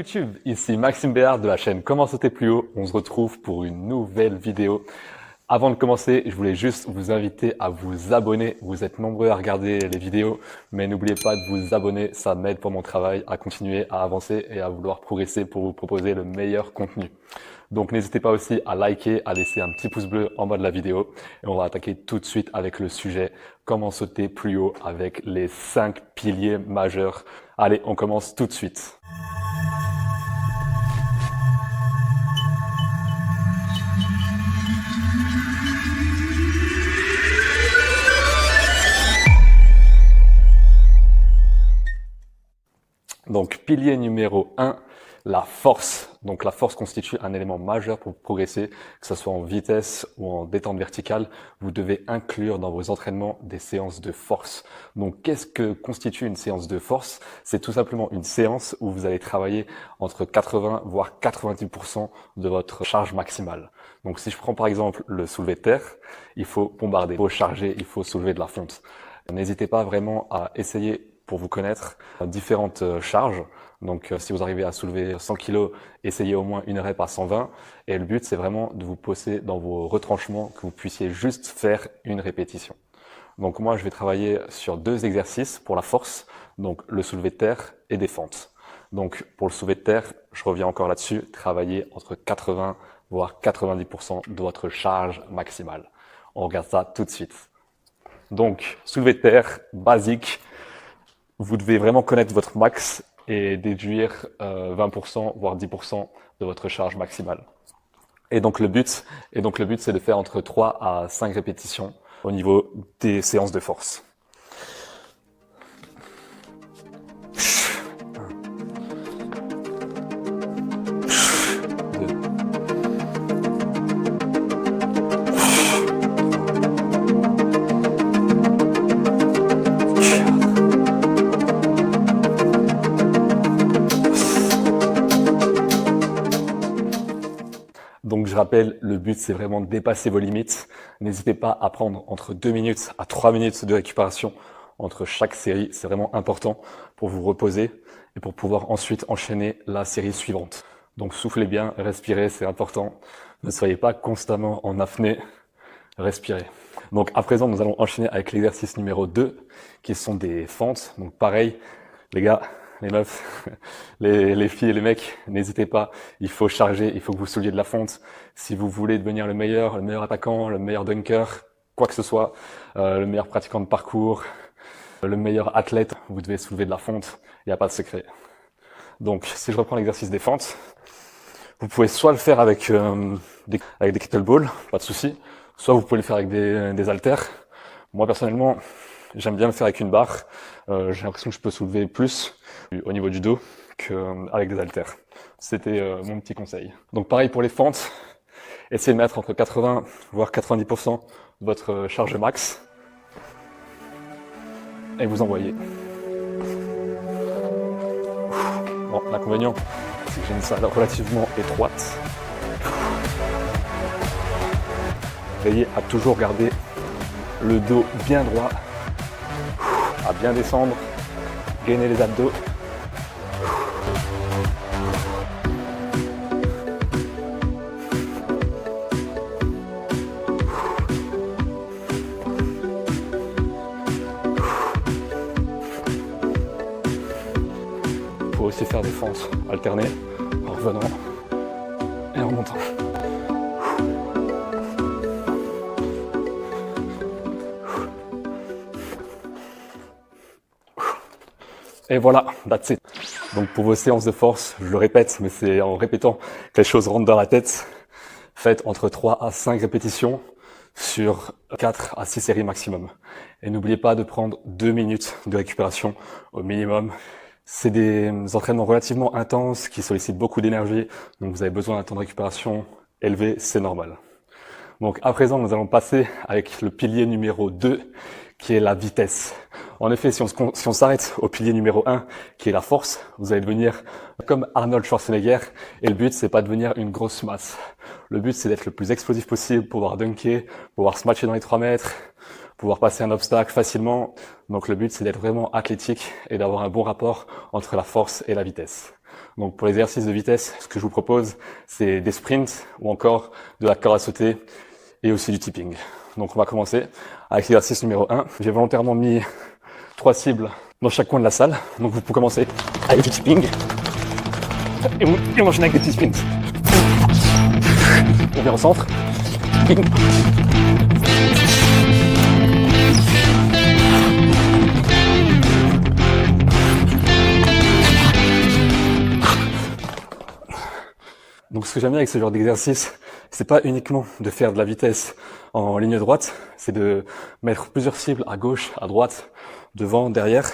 YouTube, ici Maxime Béard de la chaîne Comment sauter plus haut. On se retrouve pour une nouvelle vidéo. Avant de commencer, je voulais juste vous inviter à vous abonner. Vous êtes nombreux à regarder les vidéos, mais n'oubliez pas de vous abonner. Ça m'aide pour mon travail à continuer à avancer et à vouloir progresser pour vous proposer le meilleur contenu. Donc n'hésitez pas aussi à liker, à laisser un petit pouce bleu en bas de la vidéo. Et on va attaquer tout de suite avec le sujet comment sauter plus haut avec les 5 piliers majeurs. Allez, on commence tout de suite. Donc, pilier numéro 1, la force. Donc, la force constitue un élément majeur pour progresser, que ce soit en vitesse ou en détente verticale. Vous devez inclure dans vos entraînements des séances de force. Donc, qu'est-ce que constitue une séance de force? C'est tout simplement une séance où vous allez travailler entre 80 voire 90% de votre charge maximale. Donc, si je prends par exemple le soulevé de terre, il faut bombarder, il faut charger, il faut soulever de la fonte. N'hésitez pas vraiment à essayer pour vous connaître différentes charges. Donc si vous arrivez à soulever 100 kg, essayez au moins une rep à 120. Et le but, c'est vraiment de vous poser dans vos retranchements, que vous puissiez juste faire une répétition. Donc moi, je vais travailler sur 2 exercices pour la force, donc le soulevé de terre et des fentes. Donc pour le soulevé de terre, je reviens encore là-dessus, travailler entre 80 voire 90% de votre charge maximale. On regarde ça tout de suite. Donc soulevé de terre, basique. Vous devez vraiment connaître votre max et déduire 20% voire 10% de votre charge maximale. Et donc le but, c'est de faire entre 3 à 5 répétitions au niveau des séances de force. Donc je rappelle, le but c'est vraiment de dépasser vos limites. N'hésitez pas à prendre entre 2 minutes à 3 minutes de récupération entre chaque série. C'est vraiment important pour vous reposer et pour pouvoir ensuite enchaîner la série suivante. Donc soufflez bien, respirez, c'est important. Ne soyez pas constamment en apnée, respirez. Donc à présent, nous allons enchaîner avec l'exercice numéro 2 qui sont des fentes. Donc pareil, les gars, les meufs, les filles et les mecs, n'hésitez pas, il faut charger, il faut que vous souleviez de la fonte. Si vous voulez devenir le meilleur attaquant, le meilleur dunker, quoi que ce soit, le meilleur pratiquant de parcours, le meilleur athlète, vous devez soulever de la fonte, il n'y a pas de secret. Donc si je reprends l'exercice des fentes, vous pouvez soit le faire avec des kettlebells, pas de souci, soit vous pouvez le faire avec des haltères. Moi personnellement, j'aime bien le faire avec une barre. J'ai l'impression que je peux soulever plus au niveau du dos qu'avec des haltères. C'était mon petit conseil. Donc pareil pour les fentes, essayez de mettre entre 80 voire 90% de votre charge max et vous envoyez. Bon, l'inconvénient, c'est que j'ai une salle relativement étroite. Veillez à toujours garder le dos bien droit, à bien descendre, gainer les abdos. Vous pouvez aussi faire des fentes alternées en revenant et en remontant. Et voilà, that's it. Donc pour vos séances de force, je le répète, mais c'est en répétant que les choses rentrent dans la tête. Faites entre 3 à 5 répétitions sur 4 à 6 séries maximum. Et n'oubliez pas de prendre 2 minutes de récupération au minimum. C'est des entraînements relativement intenses qui sollicitent beaucoup d'énergie, donc vous avez besoin d'un temps de récupération élevé, c'est normal. Donc à présent, nous allons passer avec le pilier numéro 2, qui est la vitesse. En effet, si on s'arrête au pilier numéro 1, qui est la force, vous allez devenir comme Arnold Schwarzenegger, et le but, c'est pas de devenir une grosse masse. Le but, c'est d'être le plus explosif possible, pouvoir dunker, pouvoir se matcher dans les 3 mètres, pouvoir passer un obstacle facilement. Donc le but, c'est d'être vraiment athlétique et d'avoir un bon rapport entre la force et la vitesse. Donc pour l'exercice de vitesse, ce que je vous propose, c'est des sprints ou encore de la corde à sauter et aussi du tipping. Donc on va commencer avec l'exercice numéro 1. J'ai volontairement mis 3 cibles dans chaque coin de la salle. Donc vous pouvez commencer avec du tipping et on enchaîne avec des petits sprints. On vient au centre. Donc ce que j'aime bien avec ce genre d'exercice, c'est pas uniquement de faire de la vitesse en ligne droite, c'est de mettre plusieurs cibles à gauche, à droite, devant, derrière,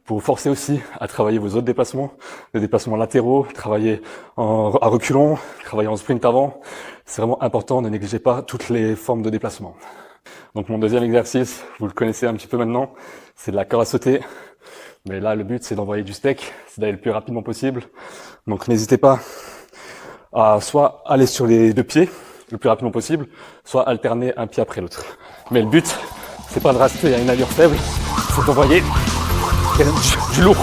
pour vous forcer aussi à travailler vos autres déplacements, les déplacements latéraux, travailler à reculons, travailler en sprint avant. C'est vraiment important, ne négligez pas toutes les formes de déplacement. Donc mon deuxième exercice, vous le connaissez un petit peu maintenant, c'est de la corde à sauter. Mais là, le but, c'est d'envoyer du steak, c'est d'aller le plus rapidement possible. Donc n'hésitez pas à soit aller sur les 2 pieds le plus rapidement possible, soit alterner un pied après l'autre. Mais le but, c'est pas de rester à une allure faible, c'est d'envoyer du lourd.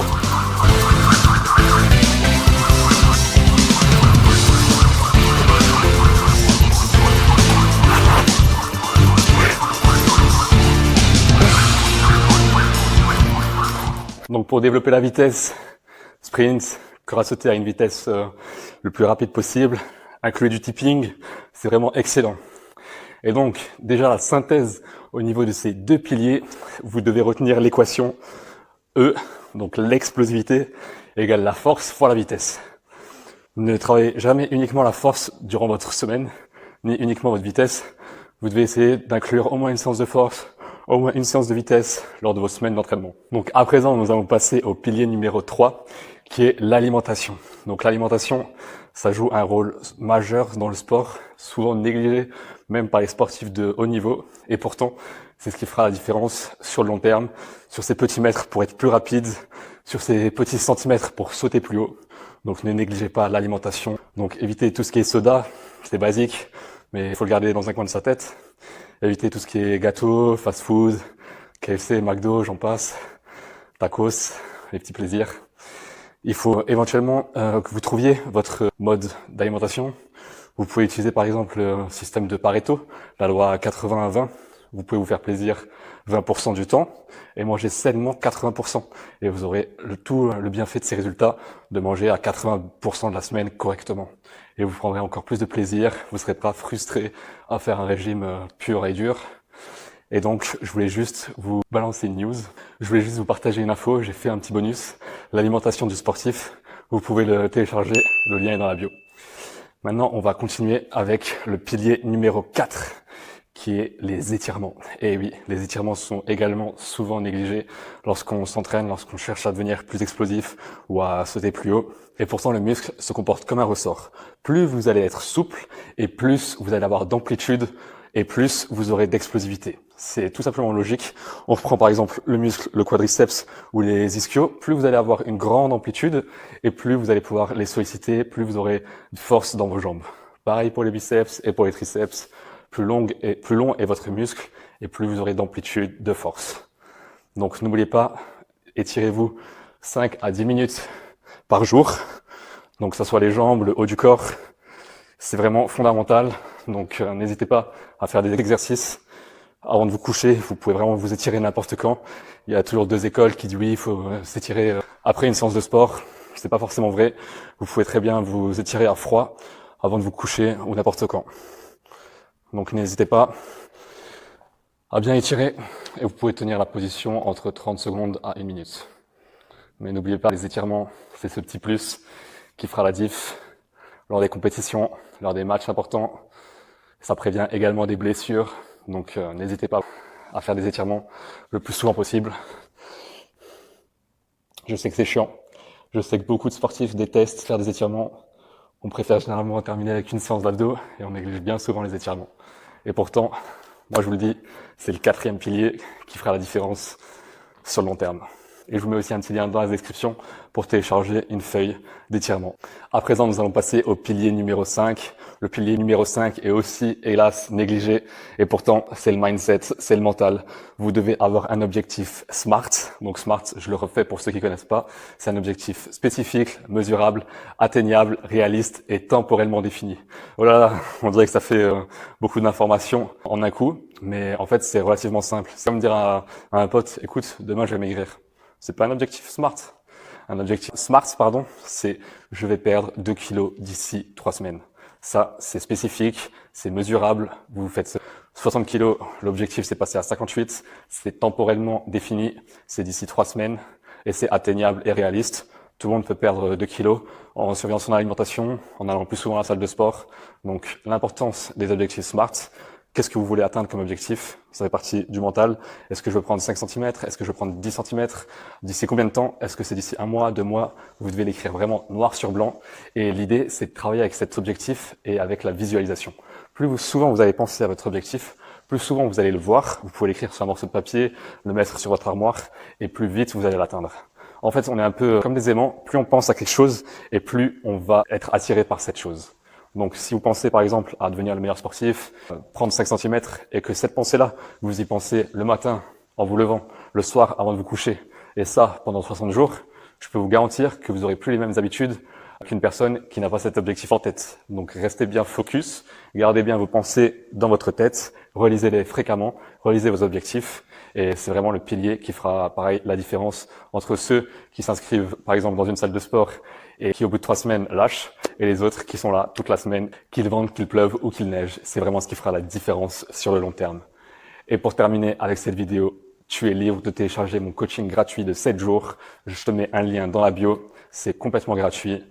Donc pour développer la vitesse, sprint, corde à sauter à une vitesse le plus rapide possible, inclure du tipping, c'est vraiment excellent. Et donc, déjà la synthèse au niveau de ces 2 piliers, vous devez retenir l'équation E, donc l'explosivité égale la force fois la vitesse. Ne travaillez jamais uniquement la force durant votre semaine, ni uniquement votre vitesse. Vous devez essayer d'inclure au moins une séance de force, au moins une séance de vitesse lors de vos semaines d'entraînement. Donc à présent, nous allons passer au pilier numéro 3, qui est l'alimentation. Donc l'alimentation, ça joue un rôle majeur dans le sport, souvent négligé même par les sportifs de haut niveau. Et pourtant, c'est ce qui fera la différence sur le long terme, sur ces petits mètres pour être plus rapide, sur ces petits centimètres pour sauter plus haut. Donc ne négligez pas l'alimentation. Donc évitez tout ce qui est soda, c'est basique, mais il faut le garder dans un coin de sa tête. Évitez tout ce qui est gâteau, fast-food, KFC, McDo, j'en passe, tacos, les petits plaisirs. Il faut éventuellement que vous trouviez votre mode d'alimentation. Vous pouvez utiliser par exemple le système de Pareto, la loi 80-20. Vous pouvez vous faire plaisir 20% du temps et manger sainement 80%. Et vous aurez tout le bienfait de ces résultats de manger à 80% de la semaine correctement. Et vous prendrez encore plus de plaisir, vous ne serez pas frustré à faire un régime pur et dur. Et donc, je voulais juste vous balancer une news. Je voulais juste vous partager une info. J'ai fait un petit bonus. L'alimentation du sportif. Vous pouvez le télécharger. Le lien est dans la bio. Maintenant, on va continuer avec le pilier numéro 4, qui est les étirements. Et oui, les étirements sont également souvent négligés lorsqu'on s'entraîne, lorsqu'on cherche à devenir plus explosif ou à sauter plus haut. Et pourtant, le muscle se comporte comme un ressort. Plus vous allez être souple et plus vous allez avoir d'amplitude et plus vous aurez d'explosivité. C'est tout simplement logique. On reprend par exemple le muscle, le quadriceps ou les ischios. Plus vous allez avoir une grande amplitude et plus vous allez pouvoir les solliciter, plus vous aurez de force dans vos jambes. Pareil pour les biceps et pour les triceps. Plus long est votre muscle et plus vous aurez d'amplitude, de force. Donc n'oubliez pas, étirez-vous 5 à 10 minutes par jour. Donc que ce soit les jambes, le haut du corps. C'est vraiment fondamental. Donc n'hésitez pas à faire des exercices avant de vous coucher. Vous pouvez vraiment vous étirer n'importe quand. Il y a toujours 2 écoles qui disent oui, il faut s'étirer après une séance de sport. C'est pas forcément vrai. Vous pouvez très bien vous étirer à froid avant de vous coucher ou n'importe quand. Donc n'hésitez pas à bien étirer et vous pouvez tenir la position entre 30 secondes à 1 minute. Mais n'oubliez pas, les étirements, c'est ce petit plus qui fera la diff lors des compétitions, lors des matchs importants. Ça prévient également des blessures, donc n'hésitez pas à faire des étirements le plus souvent possible. Je sais que c'est chiant, je sais que beaucoup de sportifs détestent faire des étirements. On préfère généralement terminer avec une séance d'abdos et on néglige bien souvent les étirements. Et pourtant, moi je vous le dis, c'est le 4e pilier qui fera la différence sur le long terme. Et je vous mets aussi un petit lien dans la description pour télécharger une feuille d'étirement. À présent, nous allons passer au pilier numéro 5, Le pilier numéro 5 est aussi, hélas, négligé. Et pourtant, c'est le mindset, c'est le mental. Vous devez avoir un objectif SMART. Donc SMART, je le refais pour ceux qui connaissent pas. C'est un objectif spécifique, mesurable, atteignable, réaliste et temporellement défini. Voilà, on dirait que ça fait beaucoup d'informations en un coup. Mais en fait, c'est relativement simple. C'est comme dire à un pote, écoute, demain je vais maigrir. C'est pas un objectif SMART. Un objectif SMART, pardon, c'est je vais perdre 2 kilos d'ici 3 semaines. Ça, c'est spécifique, c'est mesurable. Vous faites 60 kilos, l'objectif c'est passer à 58. C'est temporellement défini, c'est d'ici 3 semaines et c'est atteignable et réaliste. Tout le monde peut perdre 2 kilos en surveillant son alimentation, en allant plus souvent à la salle de sport. Donc l'importance des objectifs SMART. Qu'est-ce que vous voulez atteindre comme objectif? Ça fait partie du mental. Est-ce que je veux prendre 5 cm? Est-ce que je veux prendre 10 cm? D'ici combien de temps? Est-ce que c'est d'ici 1 mois, 2 mois? Vous devez l'écrire vraiment noir sur blanc. Et l'idée, c'est de travailler avec cet objectif et avec la visualisation. Plus souvent vous allez penser à votre objectif, plus souvent vous allez le voir. Vous pouvez l'écrire sur un morceau de papier, le mettre sur votre armoire, et plus vite vous allez l'atteindre. En fait, on est un peu comme des aimants. Plus on pense à quelque chose, et plus on va être attiré par cette chose. Donc, si vous pensez par exemple à devenir le meilleur sportif, prendre 5 cm, et que cette pensée-là, vous y pensez le matin en vous levant, le soir avant de vous coucher, et ça pendant 60 jours, je peux vous garantir que vous aurez plus les mêmes habitudes qu'une personne qui n'a pas cet objectif en tête. Donc, restez bien focus, gardez bien vos pensées dans votre tête, relisez-les fréquemment, relisez vos objectifs, et c'est vraiment le pilier qui fera, pareil, la différence entre ceux qui s'inscrivent, par exemple, dans une salle de sport et qui, au bout de 3 semaines, lâchent, et les autres qui sont là toute la semaine, qu'il vente, qu'il pleuve ou qu'il neige. C'est vraiment ce qui fera la différence sur le long terme. Et pour terminer avec cette vidéo, tu es libre de télécharger mon coaching gratuit de 7 jours. Je te mets un lien dans la bio. C'est complètement gratuit.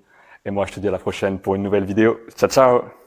Et moi, je te dis à la prochaine pour une nouvelle vidéo. Ciao, ciao!